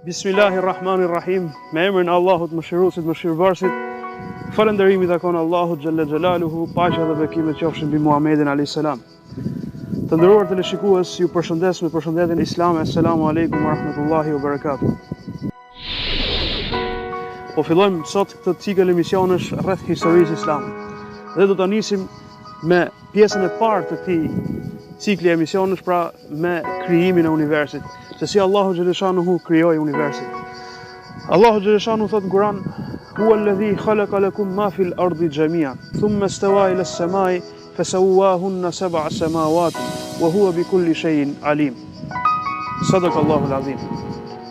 Bismillahirrahmanirrahim. Me emrin e Allahut Mëshiruesit, Mëshirëbërësit. Falënderimi takon Allahut xhalla xhelaluhu, paqja dhe bekimet qofshin mbi Muhamedit alayhis salam. Të nderuar teleshikues, ju përshëndes me përshëndetjen islame. Assalamu alaikum wa rahmatullahi wa barakatuh. Po fillojmë sot këtë cikël emisionesh rreth historisë islame. Dhe do ta nisim me pjesën e parë të këtij cikli emisionesh, pra me krijimin e universit. Se si Allahu Gjeleshanuhu krijoi universin. Allahu Gjeleshanuhu thot në Kur'an: "Huwa alladhi khalaqa lakum ma fil ardi jami'an, thumma istawa ila as-samai fasawwahunna sab'a samawati wa huwa bikulli shay'in alim." Sadaq Allahu al-azim.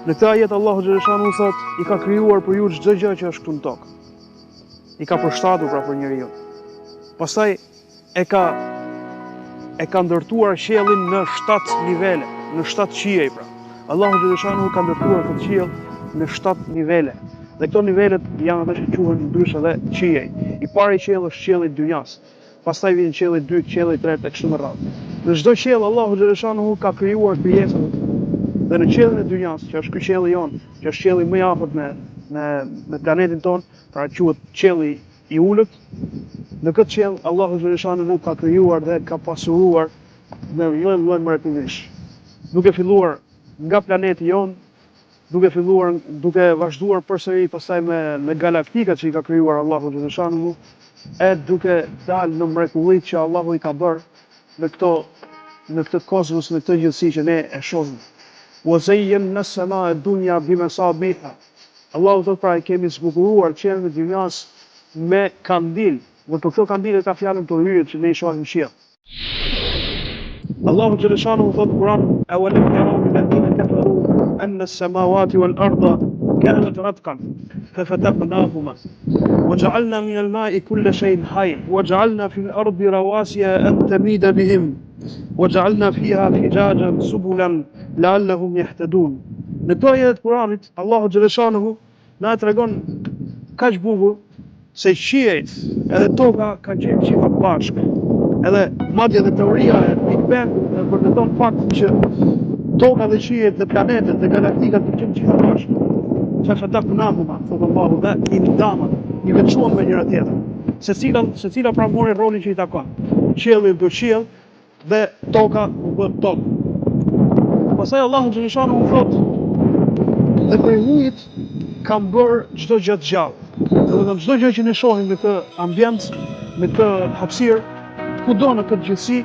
Në këtë ajet Allahu Gjeleshanuhu thot: "I ka krijuar për ju çdo gjë që është këtu në tokë." I ka përshtatur pra për njeriu. Pastaj e ka ndërtuar qiellin në 7 nivele, në 7 qiej pra. Allahu Gjeleshanuhu ka ndërtuar këtë qiell në 7 nivele. Dhe këto nivelet janë ato që quhen ndryshe dhe qiej. I pari qiell është qielli i dynjas. Pastaj vjen qielli i dytë, qielli i tretë e kështu me radhë. Në çdo qiell Allahu Gjeleshanuhu ka krijuar krijesat. Dhe në qiellin e dynjas, që është ky qielli jon, që është qielli më i afërt me planetin ton, pra quhet qielli i ulët, në këtë qiell Allahu Gjeleshanuhu ka krijuar dhe ka pasuruar me lloj mrekullish. Duke filluar nga planeti jon, duke vazhduar përsëri pastaj me galaktikat që i ka krijuar Allahu Gjeleshanuhu, e duke dalë në mrekullitë që Allahu i ka bërë në këtë kozmos, në këtë gjësi që ne e shohim. Wa zayyana as-samaa ad-dunya bimasabiha. Allahu thot pra, kemi zbukuruar qiellin e dynjas me kandil. Dhe për këto kandile ka fjalën të hyrit që ne i shohim në qiell. Allahu Gjeleshanuhu thot në Kur'an: "Awalam yarau alladhina kafaru anna as-samawati wal arda kanat ratqan fafataqnahuma waja'alna min al-ma'i kulla shay'in hayy waja'alna fil ardi rawasiya an tamida bihim waja'alna fiha fijajan subulan la'allahum yahtadun." Në këto ajet të Kur'anit Allahu Gjeleshanuhu na tregon kaq bukur se qiejt edhe toka kanë qenë qifa bashkë. Edhe madje dhe teoria e Big Bang e vërteton faktin që toka dhe qiejt dhe planetet dhe galaktikat kanë qenë qifa bashkë. Fafataqnahuma, thot Allahu, dhe i ndamën, i veçuan me njëra tjetrën. Secila pra mori rolin që i takon. Qielli do qiell dhe toka u bë tokë. Pastaj Allahu Gjeleshanuhu thot: "Dhe për ujit kam bërë çdo gjë të gjallë." Dhe çdo gjë që ne shohim në këtë ambient, me këtë hapësirë, kudo në këtë gjithësi,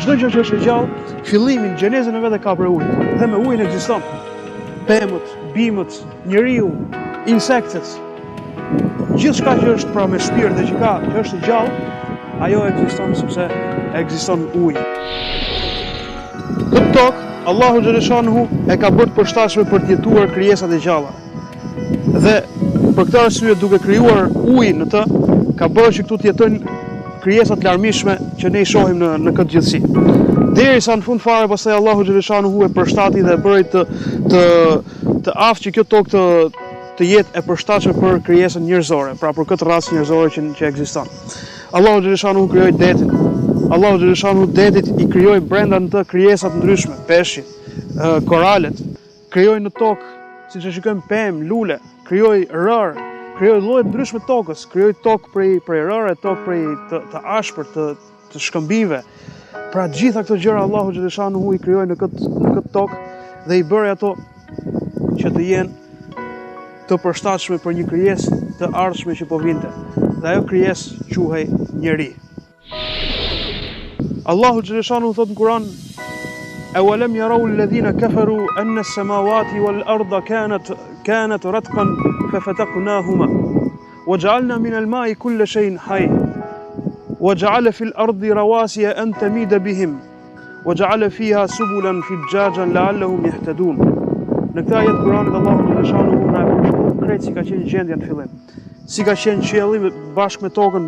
çdo gjë që është e gjallë, fillimin, gjenezën e vet ka për ujin. Dhe me ujin ekziston pemët, bimët, njeriu, insektet. Gjithçka që është pra me shpirt dhe që është e gjallë, ajo ekziston sepse ekziston uji. Këtë tokë Allahu Gjeleshanuhu e ka bërë të përshtatshme për të jetuar krijesat e gjalla. Dhe për këtë arsye, duke krijuar ujin në të, ka bërë që këtu të jetojnë krijesat larmishme që ne i shohim në këtë gjithësi. Derisa në fund fare pastaj Allahu Gjeleshanuhu e përshtati dhe e bëri të aftë që kjo tokë të jetë e përshtatshme për krijesën njerëzore, pra për këtë rasë njerëzore që ekziston. Allahu Gjeleshanuhu krijoi detin. Allahu Gjeleshanuhu detit i krijoi brenda në të krijesat ndryshme, peshqit, koralet. Krijoi në tokë, siç e shikojmë, pemë, lule, krijoi rër, krijoi lloje ndryshme tokës, krijoi tokë prej rëre, tokë prej të ashpërt, të shkëmbive. Pra gjitha këto gjëra Allahu Gjeleshanuhu i krijoi në këtë tokë dhe i bëri ato që të jenë të përshtatshme për një krijesë të ardhshme që po vinte. Dhe ajo krijesë quhej njeri. Allahu Gjeleshanuhu thot në Kur'an: "Awalam yarau alladhina kafaru anna as-samawati wal arda kanat ratqan fafataqnahuma waja'alna min al-ma'i kulla shay'in hayy waja'ala fil ardi rawasiya an tamida bihim waja'ala fiha subulan fijajan la'allahum yahtadun." Në këtë ajet Kur'anit Allahu Gjeleshanuhu na e përshkruan konkret si ka qenë gjendja në fillim. Si ka qenë qielli bashkë me tokën